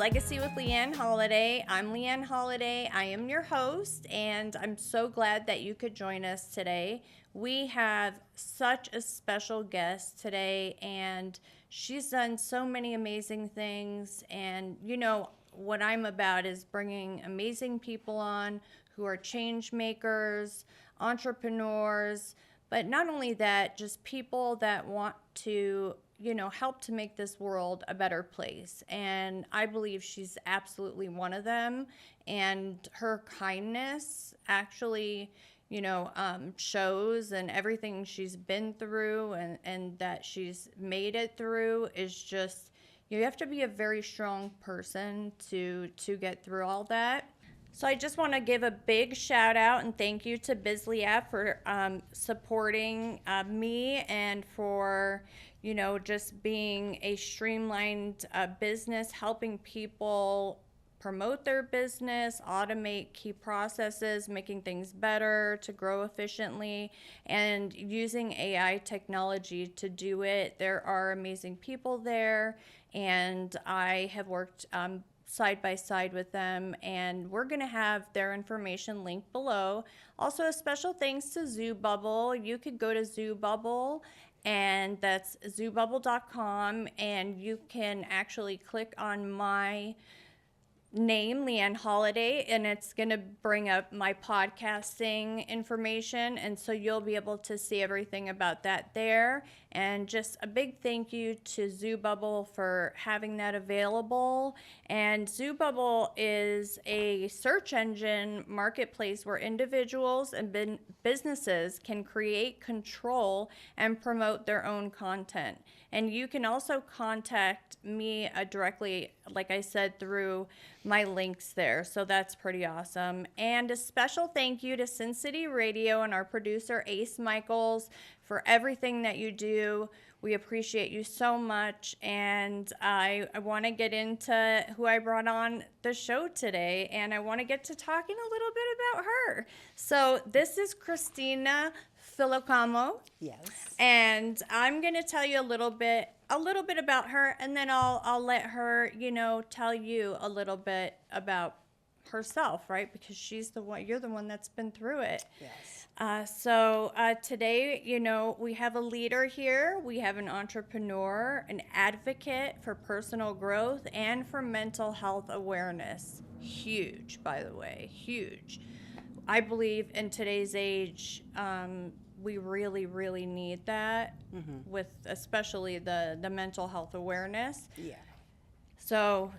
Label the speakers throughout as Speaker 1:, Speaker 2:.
Speaker 1: Legacy with Leeann Holiday. I'm Leeann Holiday. I am your host, and I'm so glad that you could join us today. We have such a special guest today, and she's done so many amazing things. And you know, what I'm about is bringing amazing people on who are change makers, entrepreneurs, but not only that, just people that want to help to make this world a better place. And I believe she's absolutely one of them. And her kindness actually, shows, and everything she's been through and that she's made it through is just, you have to be a very strong person to get through all that. So I just want to give a big shout out and thank you to Bisley app for supporting me and for, just being a streamlined business, helping people promote their business, automate key processes, making things better to grow efficiently, and using AI technology to do it. There are amazing people there, and I have worked side by side with them, and we're going to have their information linked below. Also, a special thanks to ZooBubble. You could go to ZooBubble, and that's zoobubble.com, and you can actually click on my name, Leeann Holiday, and it's going to bring up my podcasting information, and so you'll be able to see everything about that there. And just a big thank you to ZooBubble for having that available. And ZooBubble is a search engine marketplace where individuals and businesses can create, control, and promote their own content. And you can also contact me directly, like I said, through my links there. So that's pretty awesome. And a special thank you to Sin City Radio and our producer, Ace Michaels, for everything that you do. We appreciate you so much. And I want to get into who I brought on the show today. And I want to get to talking a little bit about her. So this is Kristina Filocamo.
Speaker 2: Yes.
Speaker 1: And I'm going to tell you a little bit about her, and then I'll let her, tell you a little bit about herself, right? Because you're the one that's been through it.
Speaker 2: Yes.
Speaker 1: So today, we have a leader here. We have an entrepreneur, an advocate for personal growth and for mental health awareness. Huge, by the way, huge. I believe in today's age, we really, really need that, with especially the mental health awareness.
Speaker 2: Yeah.
Speaker 1: So,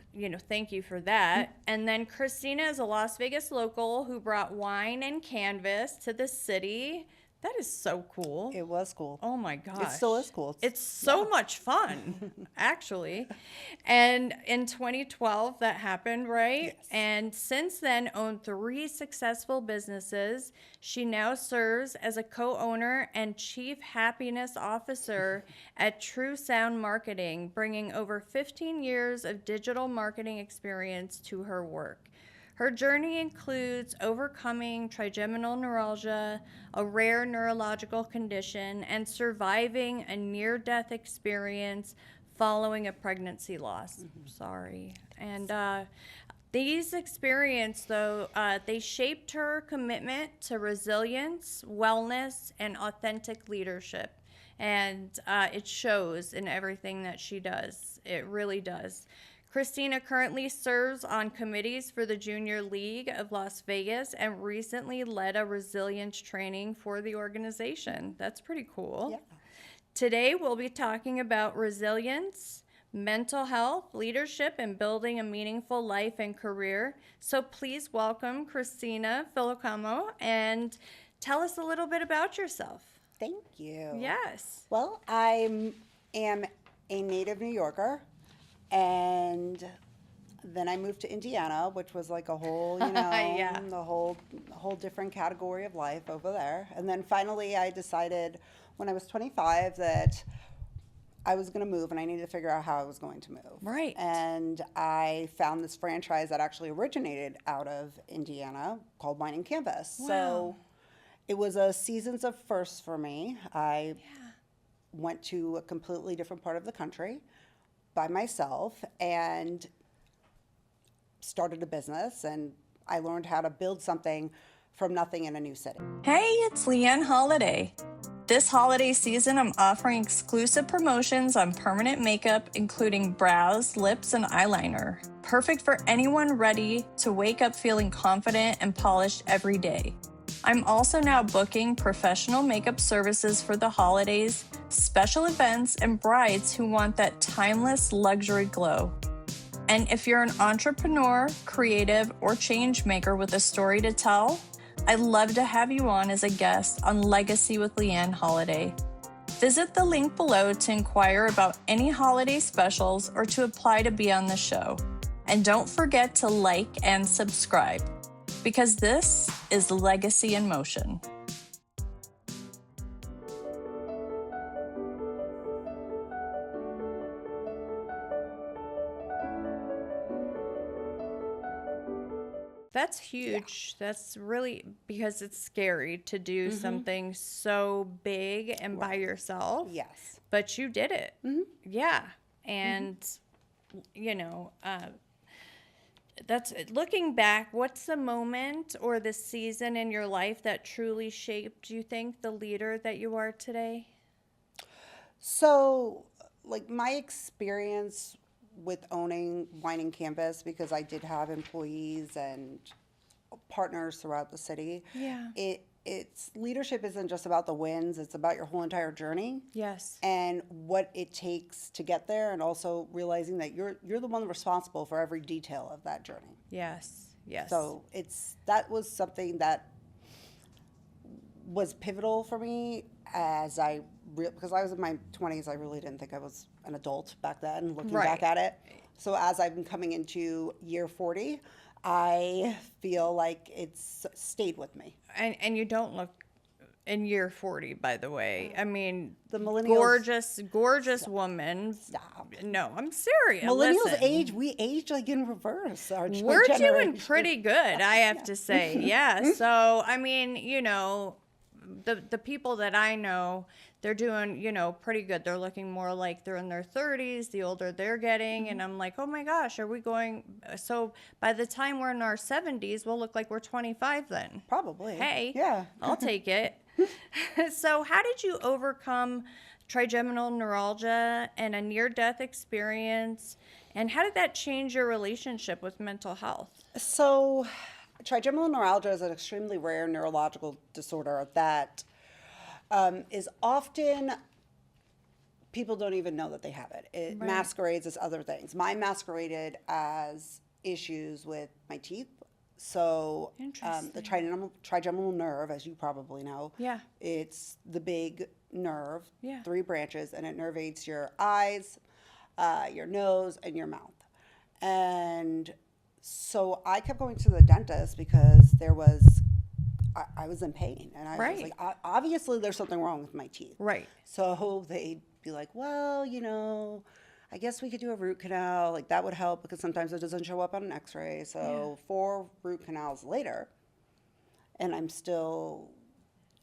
Speaker 1: thank you for that. And then Kristina is a Las Vegas local who brought wine and canvas to the city. That is so cool.
Speaker 2: It was cool.
Speaker 1: Oh my gosh.
Speaker 2: It still is cool.
Speaker 1: It's so much fun, actually. And in 2012, that happened, right?
Speaker 2: Yes.
Speaker 1: And since then, owned 3 successful businesses. She now serves as a co-owner and chief happiness officer at True Sound Marketing, bringing over 15 years of digital marketing experience to her work. Her journey includes overcoming trigeminal neuralgia, a rare neurological condition, and surviving a near-death experience following a pregnancy loss. Sorry. And these experiences, though, they shaped her commitment to resilience, wellness, and authentic leadership. And it shows in everything that she does. It really does. Kristina currently serves on committees for the Junior League of Las Vegas and recently led a resilience training for the organization. That's pretty cool.
Speaker 2: Yeah.
Speaker 1: Today, we'll be talking about resilience, mental health, leadership, and building a meaningful life and career. So please welcome Kristina Filocamo and tell us a little bit about yourself.
Speaker 2: Thank you.
Speaker 1: Yes.
Speaker 2: Well, I am a native New Yorker. And then I moved to Indiana, which was like a whole,
Speaker 1: Yeah.
Speaker 2: the whole different category of life over there. And then finally I decided when I was 25 that I was going to move and I needed to figure out how I was going to move.
Speaker 1: Right.
Speaker 2: And I found this franchise that actually originated out of Indiana called Wine and Canvas.
Speaker 1: Wow.
Speaker 2: So it was a seasons of firsts for me. I went to a completely different part of the country by myself, and started a business, and I learned how to build something from nothing in a new city.
Speaker 3: Hey, it's Leeann Holiday. This holiday season, I'm offering exclusive promotions on permanent makeup, including brows, lips, and eyeliner. Perfect for anyone ready to wake up feeling confident and polished every day. I'm also now booking professional makeup services for the holidays, special events, and brides who want that timeless luxury glow. And if you're an entrepreneur, creative, or change maker with a story to tell, I'd love to have you on as a guest on Legacy with Leeann Holiday. Visit the link below to inquire about any holiday specials or to apply to be on the show. And don't forget to like and subscribe, because this is Legacy in Motion.
Speaker 1: That's huge. That's really, because it's scary to do something so big and by yourself.
Speaker 2: Yes.
Speaker 1: But you did it. Yeah. And, you know, that's looking back, what's the moment or the season in your life that truly shaped, you think, the leader that you are today?
Speaker 2: So, like, my experience with owning Wine & Canvas, because I did have employees and partners throughout the city.
Speaker 1: Yeah.
Speaker 2: It's leadership isn't just about the wins, it's about your whole entire journey.
Speaker 1: Yes.
Speaker 2: And what it takes to get there, and also realizing that you're the one responsible for every detail of that journey.
Speaker 1: Yes. Yes.
Speaker 2: So that was something that was pivotal for me because I was in my 20s. I really didn't think I was an adult back then, looking back at it. So as I've been coming into year 40, I feel like it's stayed with me.
Speaker 1: And you don't look in year 40, by the way. I mean,
Speaker 2: The millennials,
Speaker 1: gorgeous woman.
Speaker 2: Stop.
Speaker 1: No, I'm serious.
Speaker 2: Millennials
Speaker 1: Listen.
Speaker 2: we age like in reverse.
Speaker 1: We're doing
Speaker 2: generation.
Speaker 1: pretty good, I have to say. Yeah. So, I mean, you know, the people that I know, they're doing, you know, pretty good. They're looking more like they're in their 30s, the older they're getting. And I'm like, oh my gosh, are we going? So by the time we're in our 70s, we'll look like we're 25 then.
Speaker 2: Probably.
Speaker 1: Hey,
Speaker 2: Yeah.
Speaker 1: I'll take it. So how did you overcome trigeminal neuralgia and a near-death experience? And how did that change your relationship with mental health?
Speaker 2: So, trigeminal neuralgia is an extremely rare neurological disorder that is often, people don't even know that they have it. It masquerades as other things. Mine masqueraded as issues with my teeth. So the trigeminal nerve, as you probably know, it's the big nerve, 3 branches, and it nervates your eyes, your nose, and your mouth. And so I kept going to the dentist because I was in pain, and I was like, obviously there's something wrong with my teeth.
Speaker 1: Right.
Speaker 2: So they'd be like, well, you know, I guess we could do a root canal. Like, that would help because sometimes it doesn't show up on an x-ray. So 4 root canals later, and I'm still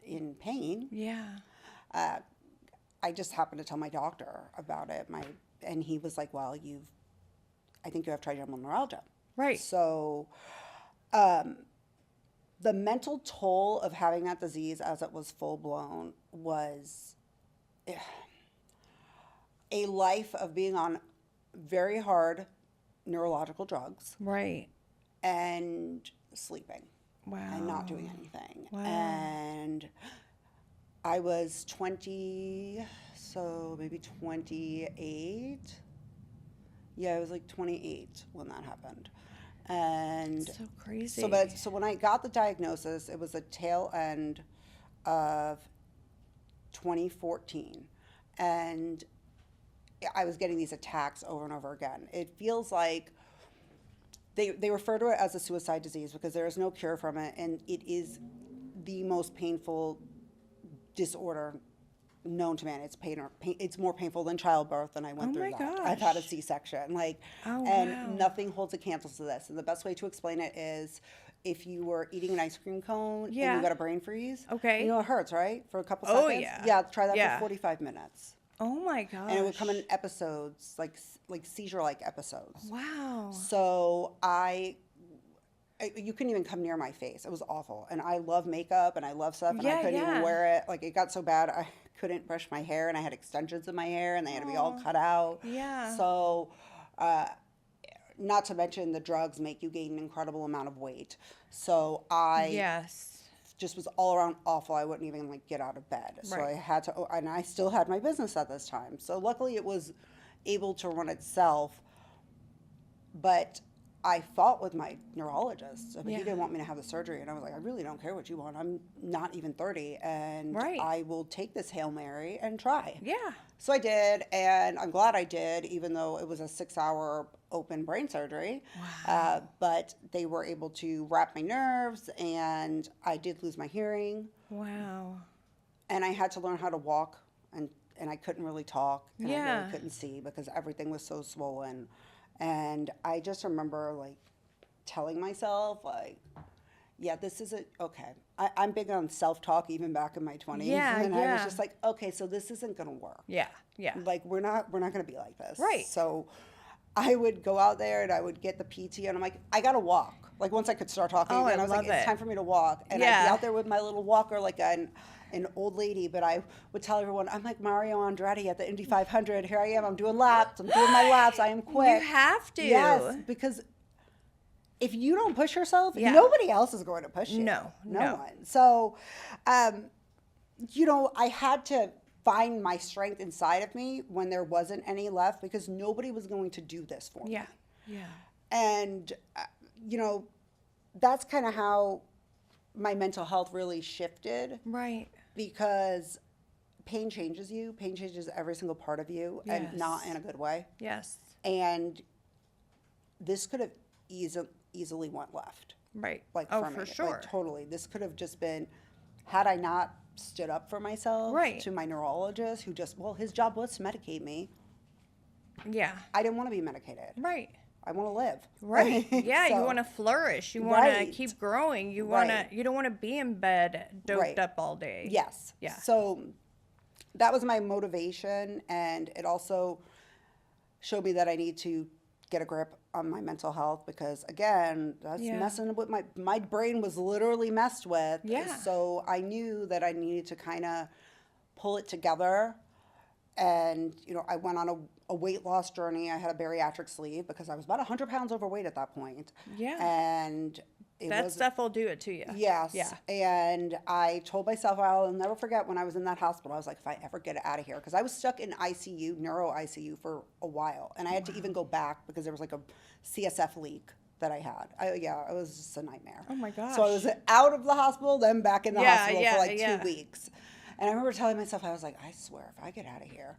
Speaker 2: in pain.
Speaker 1: Yeah.
Speaker 2: I just happened to tell my doctor about it. And he was like, well, I think you have trigeminal neuralgia.
Speaker 1: Right.
Speaker 2: So, the mental toll of having that disease as it was full blown was a life of being on very hard neurological drugs.
Speaker 1: Right.
Speaker 2: And sleeping.
Speaker 1: Wow.
Speaker 2: And not doing anything.
Speaker 1: Wow.
Speaker 2: And I was 20, so maybe 28. Yeah, I was like 28 when that happened. And
Speaker 1: so crazy.
Speaker 2: So when I got the diagnosis, it was the tail end of 2014. And I was getting these attacks over and over again. It feels like they refer to it as a suicide disease because there is no cure from it, and it is the most painful disorder known to man. It's more painful than childbirth, and I went through that.
Speaker 1: Gosh.
Speaker 2: I've had a C-section, nothing holds a candle to this. And the best way to explain it is if you were eating an ice cream cone and you got a brain freeze.
Speaker 1: Okay.
Speaker 2: You know it hurts, right? For a couple seconds.
Speaker 1: Oh yeah.
Speaker 2: Yeah, try that for 45 minutes.
Speaker 1: Oh my gosh.
Speaker 2: And it would come in episodes, like seizure-like episodes.
Speaker 1: Wow.
Speaker 2: So you couldn't even come near my face. It was awful. And I love makeup and I love stuff, and
Speaker 1: Yeah,
Speaker 2: I couldn't
Speaker 1: yeah.
Speaker 2: even wear it. Like, it got so bad I couldn't brush my hair, and I had extensions in my hair, and they had to be all cut out.
Speaker 1: Yeah.
Speaker 2: So, not to mention the drugs make you gain an incredible amount of weight. So I
Speaker 1: Yes.
Speaker 2: just was all around awful. I wouldn't even like get out of bed. So
Speaker 1: Right.
Speaker 2: I had to, and I still had my business at this time. So luckily it was able to run itself. But I fought with my neurologist. But
Speaker 1: Yeah.
Speaker 2: he didn't want me to have the surgery. And I was like, I really don't care what you want. I'm not even 30. And
Speaker 1: Right.
Speaker 2: I will take this Hail Mary and try.
Speaker 1: Yeah.
Speaker 2: So I did. And I'm glad I did, even though it was a 6-hour open brain surgery.
Speaker 1: Wow.
Speaker 2: But they were able to wrap my nerves. And I did lose my hearing.
Speaker 1: Wow.
Speaker 2: And I had to learn how to walk. And I couldn't really talk. And I
Speaker 1: Yeah.
Speaker 2: really couldn't see because everything was so swollen. And I just remember, like, telling myself, like, yeah, this isn't, okay. I'm big on self-talk even back in my 20s.
Speaker 1: Yeah,
Speaker 2: and I was
Speaker 1: yeah.
Speaker 2: just like, okay, so this isn't going to work.
Speaker 1: Yeah. Yeah.
Speaker 2: Like, we're not going to be like this.
Speaker 1: Right.
Speaker 2: So I would go out there and I would get the PT, and I'm like, I got to walk. Like, once I could start talking
Speaker 1: Oh,
Speaker 2: again,
Speaker 1: I
Speaker 2: I was like,
Speaker 1: love
Speaker 2: it's
Speaker 1: it.
Speaker 2: time for me to walk. And I'd
Speaker 1: Yeah.
Speaker 2: be out there with my little walker, like an old lady, but I would tell everyone, I'm like Mario Andretti at the Indy 500. Here I am. I'm doing laps. I'm doing my laps. I am quick.
Speaker 1: You have to.
Speaker 2: Yes, because if you don't push yourself,
Speaker 1: Yeah.
Speaker 2: nobody else is going to push you.
Speaker 1: No.
Speaker 2: one. So, I had to find my strength inside of me when there wasn't any left, because nobody was going to do this for me.
Speaker 1: Yeah. Yeah.
Speaker 2: And, that's kind of how my mental health really shifted,
Speaker 1: Right.
Speaker 2: because pain changes you. Pain changes every single part of you, and not
Speaker 1: Yes.
Speaker 2: in a good way.
Speaker 1: Yes.
Speaker 2: And this could have easily went left.
Speaker 1: Right.
Speaker 2: Like,
Speaker 1: Oh,
Speaker 2: for
Speaker 1: for
Speaker 2: me.
Speaker 1: sure.
Speaker 2: Like, totally. This could have just been, had I not stood up for myself
Speaker 1: Right.
Speaker 2: to my neurologist, who his job was to medicate me.
Speaker 1: Yeah.
Speaker 2: I didn't want to be medicated.
Speaker 1: Right.
Speaker 2: I want to live.
Speaker 1: Right. Yeah, you
Speaker 2: So,
Speaker 1: want to flourish. You want to
Speaker 2: Right.
Speaker 1: keep growing. You want
Speaker 2: Right.
Speaker 1: to. You don't want to be in bed doped
Speaker 2: Right.
Speaker 1: up all day.
Speaker 2: Yes.
Speaker 1: Yeah.
Speaker 2: So that was my motivation, and it also showed me that I need to get a grip on my mental health, because again, that's
Speaker 1: Yeah.
Speaker 2: messing with my brain was literally messed with.
Speaker 1: Yeah.
Speaker 2: So I knew that I needed to kind of pull it together. And, I went on a weight loss journey. I had a bariatric sleeve because I was about 100 pounds overweight at that point.
Speaker 1: Yeah.
Speaker 2: And it
Speaker 1: That
Speaker 2: was,
Speaker 1: stuff will do it to you.
Speaker 2: yes.
Speaker 1: Yeah.
Speaker 2: And I told myself, I'll never forget when I was in that hospital, I was like, if I ever get out of here, because I was stuck in ICU, neuro ICU for a while. And I had to even go back because there was like a CSF leak that I had. It was just a nightmare.
Speaker 1: Oh my gosh.
Speaker 2: So I was out of the hospital, then back in the
Speaker 1: Yeah,
Speaker 2: hospital
Speaker 1: yeah,
Speaker 2: for like
Speaker 1: yeah.
Speaker 2: 2 weeks. And I remember telling myself, I was like, I swear, if I get out of here,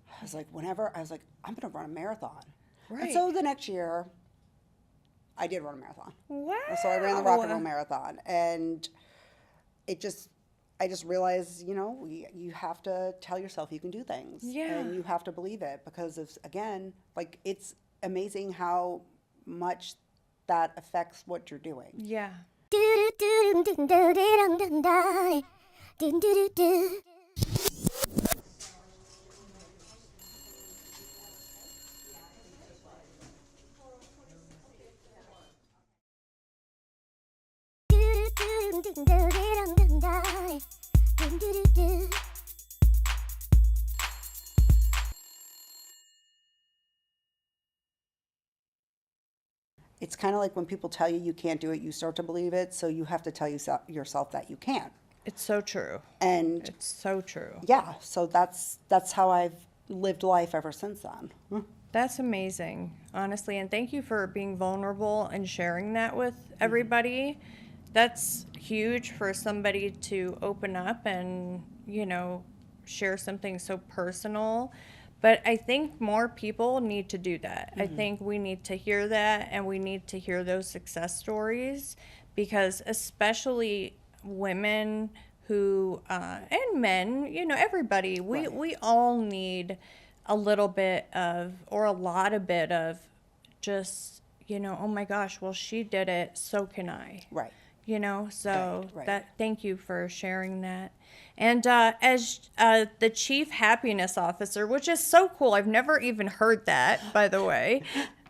Speaker 2: I was like, I'm going to run a marathon.
Speaker 1: Right.
Speaker 2: And so the next year, I did run a marathon.
Speaker 1: Wow.
Speaker 2: So I ran the Rock and Roll Marathon. And I just realized, you have to tell yourself you can do things.
Speaker 1: Yeah.
Speaker 2: And you have to believe it, because again, like, it's amazing how much that affects what you're doing.
Speaker 1: Yeah.
Speaker 2: It's kind of like when people tell you can't do it, you start to believe it. So you have to tell yourself that you can.
Speaker 1: It's so true.
Speaker 2: And
Speaker 1: It's so true.
Speaker 2: yeah, so that's how I've lived life ever since then.
Speaker 1: That's amazing, honestly. And thank you for being vulnerable and sharing that with everybody. That's huge for somebody to open up and, share something so personal. But I think more people need to do that. I think we need to hear that, and we need to hear those success stories, because especially women who, and men, everybody, we all need a little bit of, or a lot of bit of, just, oh my gosh, well, she did it, so can I.
Speaker 2: Right.
Speaker 1: So
Speaker 2: Right.
Speaker 1: thank you for sharing that. And as the chief happiness officer, which is so cool, I've never even heard that, by the way.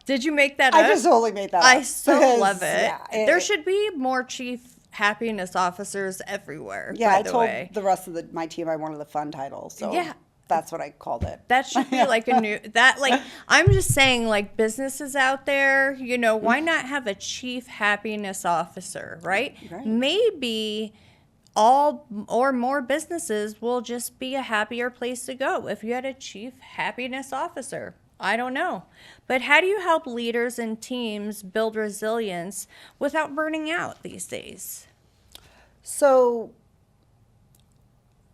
Speaker 1: Did you make that
Speaker 2: I
Speaker 1: up?
Speaker 2: just totally made that up.
Speaker 1: I so
Speaker 2: because,
Speaker 1: love it.
Speaker 2: Yeah,
Speaker 1: There should be more chief happiness officers everywhere.
Speaker 2: Yeah,
Speaker 1: by
Speaker 2: I
Speaker 1: the
Speaker 2: told
Speaker 1: way.
Speaker 2: the rest of my team I wanted a fun title, so
Speaker 1: Yeah.
Speaker 2: that's what I called it.
Speaker 1: That should be like a new I'm just saying, like, businesses out there, why not have a chief happiness officer, right?
Speaker 2: Right.
Speaker 1: Maybe all or more businesses will just be a happier place to go if you had a chief happiness officer. I don't know. But how do you help leaders and teams build resilience without burning out these days?
Speaker 2: So,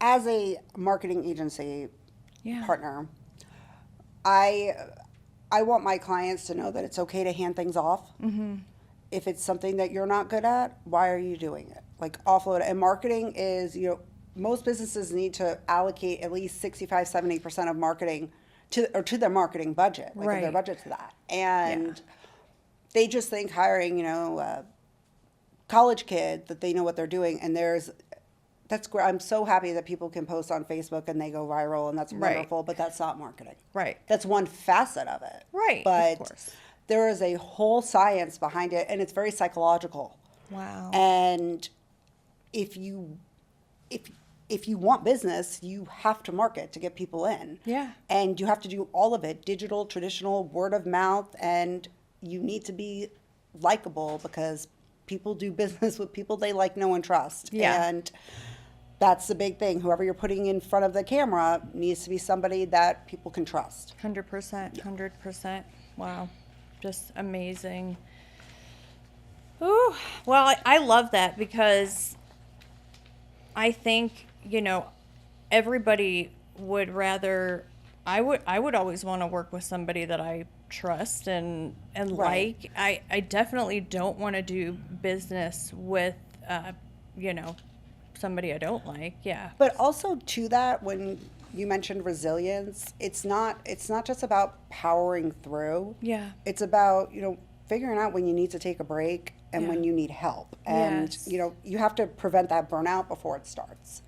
Speaker 2: as a marketing agency
Speaker 1: Yeah.
Speaker 2: partner, I want my clients to know that it's okay to hand things off.
Speaker 1: Mm-hmm.
Speaker 2: If it's something that you're not good at, why are you doing it? Like, offload it. And marketing is, most businesses need to allocate at least 65-70% of marketing to their marketing budget, like of their
Speaker 1: Right.
Speaker 2: budget to that. And they just think hiring, a college kid that they know what they're doing, and that's great. I'm so happy that people can post on Facebook and they go viral, and that's
Speaker 1: Right.
Speaker 2: wonderful, but that's not marketing.
Speaker 1: Right.
Speaker 2: That's one facet of it.
Speaker 1: Right.
Speaker 2: But
Speaker 1: Of course.
Speaker 2: there is a whole science behind it, and it's very psychological.
Speaker 1: Wow.
Speaker 2: And if you want business, you have to market to get people in.
Speaker 1: Yeah.
Speaker 2: And you have to do all of it, digital, traditional, word of mouth, and you need to be likable because people do business with people they like, know, and trust.
Speaker 1: Yeah.
Speaker 2: And that's the big thing. Whoever you're putting in front of the camera needs to be somebody that people can trust.
Speaker 1: 100%. 100%. Wow. Just amazing. Ooh. Well, I love that because I think, everybody would rather, I would always want to work with somebody that I trust and
Speaker 2: Right.
Speaker 1: like. I definitely don't want to do business with, somebody I don't like. Yeah.
Speaker 2: But also to that, when you mentioned resilience, it's not just about powering through.
Speaker 1: Yeah.
Speaker 2: It's about, figuring out when you need to take a break and
Speaker 1: Yeah.
Speaker 2: when you need help. And,
Speaker 1: Yes.
Speaker 2: You have to prevent that burnout before it starts.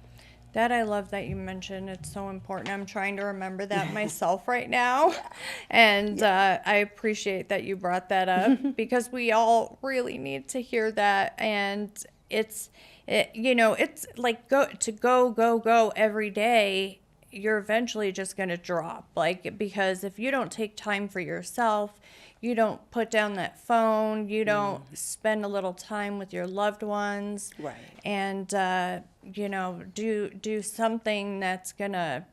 Speaker 1: That I love that you mentioned. It's so important. I'm trying to remember that myself right now. And I appreciate that you brought that up because we all really need to hear that. And it's like go every day. You're eventually just going to drop. Like, because if you don't take time for yourself, you don't put down that phone, you don't spend a little time with your loved ones.
Speaker 2: Right.
Speaker 1: And, do something that's going to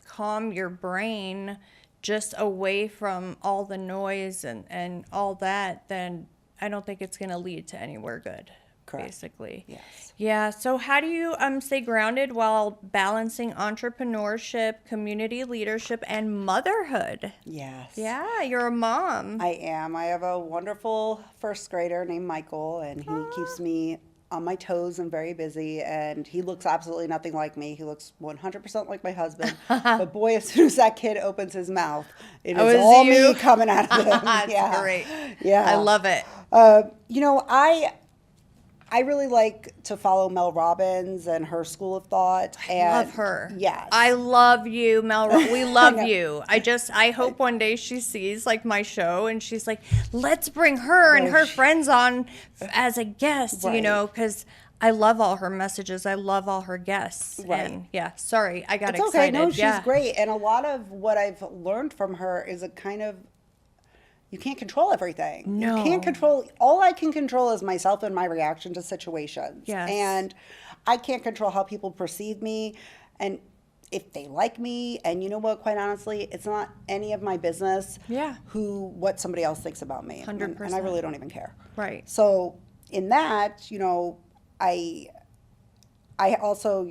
Speaker 1: calm your brain just away from all the noise and all that, then I don't think it's going to lead to anywhere good.
Speaker 2: Correct.
Speaker 1: Basically.
Speaker 2: Yes.
Speaker 1: Yeah. So how do you stay grounded while balancing entrepreneurship, community leadership, and motherhood?
Speaker 2: Yes.
Speaker 1: Yeah, you're a mom.
Speaker 2: I am. I have a wonderful first grader named Michael, and he keeps me on my toes and very busy, and he looks absolutely nothing like me. He looks 100% like my husband. But boy, as soon as that kid opens his mouth, it is
Speaker 1: it's
Speaker 2: all
Speaker 1: you?
Speaker 2: me coming out of him.
Speaker 1: That's
Speaker 2: Yeah.
Speaker 1: great.
Speaker 2: Yeah.
Speaker 1: I love it.
Speaker 2: I really like to follow Mel Robbins and her school of thought. And
Speaker 1: Love her.
Speaker 2: Yes.
Speaker 1: I love you, Mel. We love
Speaker 2: know.
Speaker 1: you. I hope one day she sees like my show and she's like, let's bring her and her friends on as a guest,
Speaker 2: Right.
Speaker 1: because I love all her messages. I love all her guests.
Speaker 2: Right.
Speaker 1: And yeah, sorry, I got
Speaker 2: It's
Speaker 1: excited.
Speaker 2: okay. No, she's
Speaker 1: yeah.
Speaker 2: great. And a lot of what I've learned from her is a kind of, you can't control everything.
Speaker 1: No.
Speaker 2: You can't control, all I can control is myself and my reaction to situations.
Speaker 1: Yes.
Speaker 2: And I can't control how people perceive me and if they like me. And you know what, quite honestly, it's not any of my business
Speaker 1: Yeah.
Speaker 2: what somebody else thinks about me.
Speaker 1: 100%.
Speaker 2: And I really don't even care.
Speaker 1: Right.
Speaker 2: So in that, I also,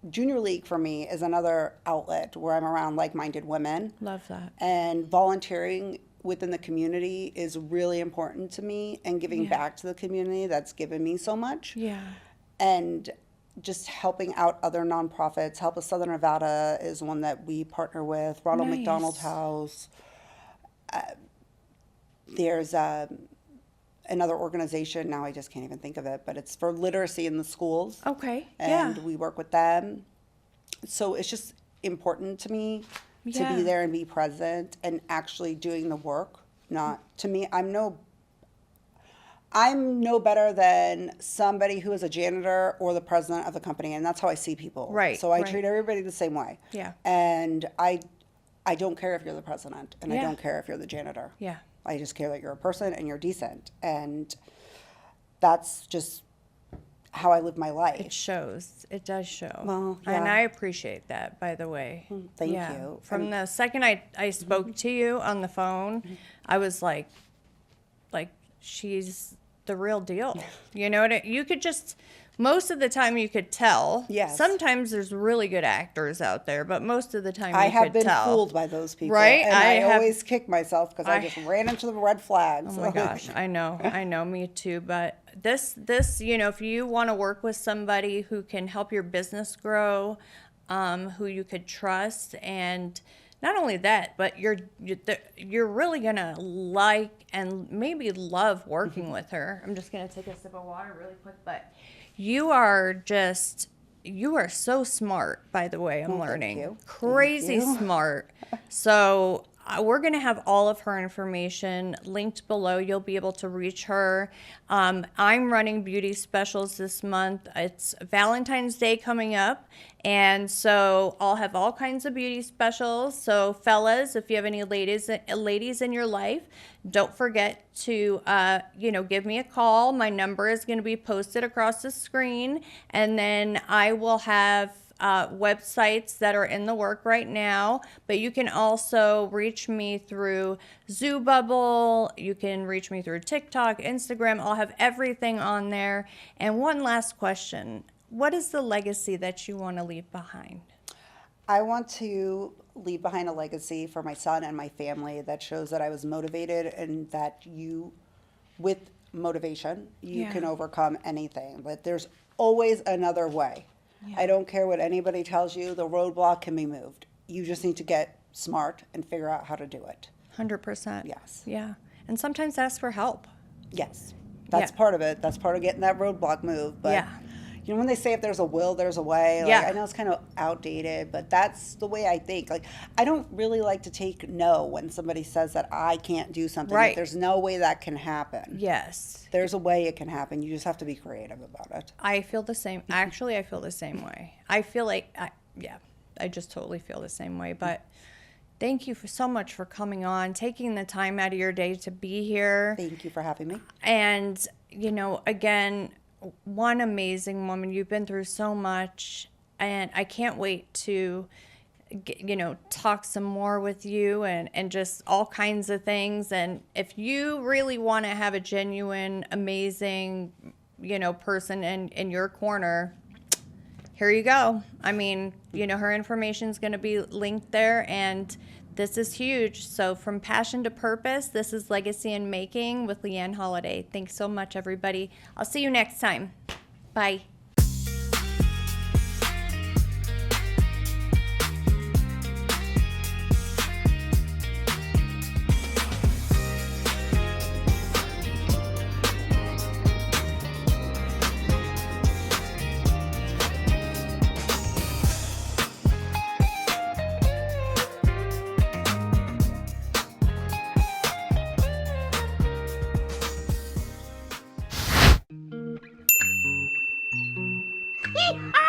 Speaker 2: Junior League for me is another outlet where I'm around like-minded women.
Speaker 1: Love that.
Speaker 2: And volunteering within the community is really important to me, and giving back to the community that's given me so much.
Speaker 1: Yeah.
Speaker 2: And just helping out other nonprofits. Help of Southern Nevada is one that we partner with. Ronald McDonald
Speaker 1: Nice.
Speaker 2: House. There's another organization. Now I just can't even think of it, but it's for literacy in the schools.
Speaker 1: Okay.
Speaker 2: And
Speaker 1: Yeah.
Speaker 2: we work with them. So it's just important to me to
Speaker 1: Yeah.
Speaker 2: be there and be present and actually doing the work. Not to me, I'm no better than somebody who is a janitor or the president of the company, and that's how I see people.
Speaker 1: Right,
Speaker 2: So I
Speaker 1: right.
Speaker 2: treat everybody the same way.
Speaker 1: Yeah.
Speaker 2: And I don't care if you're the president, and I
Speaker 1: Yeah.
Speaker 2: don't care if you're the janitor.
Speaker 1: Yeah.
Speaker 2: I just care that you're a person and you're decent, and that's just how I live my life.
Speaker 1: It shows. It does show.
Speaker 2: Well,
Speaker 1: And
Speaker 2: yeah.
Speaker 1: I appreciate that, by the way.
Speaker 2: Thank
Speaker 1: Yeah.
Speaker 2: you.
Speaker 1: From the second I spoke to you on the phone, I was like, she's the real deal. You know what? You could just, most of the time you could tell.
Speaker 2: Yes.
Speaker 1: Sometimes there's really good actors out there, but most of the time you
Speaker 2: I have
Speaker 1: could
Speaker 2: been
Speaker 1: tell.
Speaker 2: fooled by those people,
Speaker 1: Right?
Speaker 2: And
Speaker 1: I
Speaker 2: I
Speaker 1: have-
Speaker 2: always kick myself because I just ran into the red flags.
Speaker 1: Oh my gosh, I know, me too. But this, if you want to work with somebody who can help your business grow, who you could trust, and not only that, but you're really gonna like and maybe love working with her. I'm just gonna take a sip of water really quick, but you are so smart, by the way. I'm learning.
Speaker 2: you.
Speaker 1: Crazy
Speaker 2: Thank you.
Speaker 1: smart. So we're going to have all of her information linked below. You'll be able to reach her. I'm running beauty specials this month. It's Valentine's Day coming up. And so I'll have all kinds of beauty specials. So fellas, if you have any ladies in your life, don't forget to, give me a call. My number is going to be posted across the screen. And then I will have websites that are in the work right now, but you can also reach me through Zoobubble. You can reach me through TikTok, Instagram. I'll have everything on there. And one last question. What is the legacy that you want to leave behind?
Speaker 2: I want to leave behind a legacy for my son and my family that shows that I was motivated and that with motivation, you
Speaker 1: Yeah.
Speaker 2: can overcome anything. But there's always another way.
Speaker 1: Yeah.
Speaker 2: I don't care what anybody tells you, the roadblock can be moved. You just need to get smart and figure out how to do it.
Speaker 1: 100%.
Speaker 2: Yes.
Speaker 1: Yeah. And sometimes ask for help.
Speaker 2: Yes. That's
Speaker 1: Yeah.
Speaker 2: part of it. That's part of getting that roadblock moved. But
Speaker 1: Yeah.
Speaker 2: when they say if there's a will, there's a way. Like,
Speaker 1: Yeah.
Speaker 2: I know it's kind of outdated, but that's the way I think. Like, I don't really like to take no when somebody says that I can't do something.
Speaker 1: Right.
Speaker 2: There's no way that can happen.
Speaker 1: Yes.
Speaker 2: There's a way it can happen. You just have to be creative about it.
Speaker 1: I feel the same. Actually, I feel the same way. I feel like, I just totally feel the same way. But thank you so much for coming on, taking the time out of your day to be here.
Speaker 2: Thank you for having me.
Speaker 1: And, again, one amazing woman. You've been through so much, and I can't wait to, talk some more with you and just all kinds of things. And if you really want to have a genuine, amazing, person in your corner, here you go. I mean, her information is going to be linked there, and this is huge. So from passion to purpose, this is Legacy in Making with Leeann Holiday. Thanks so much, everybody. I'll see you next time. Bye.
Speaker 4: Hee-haw!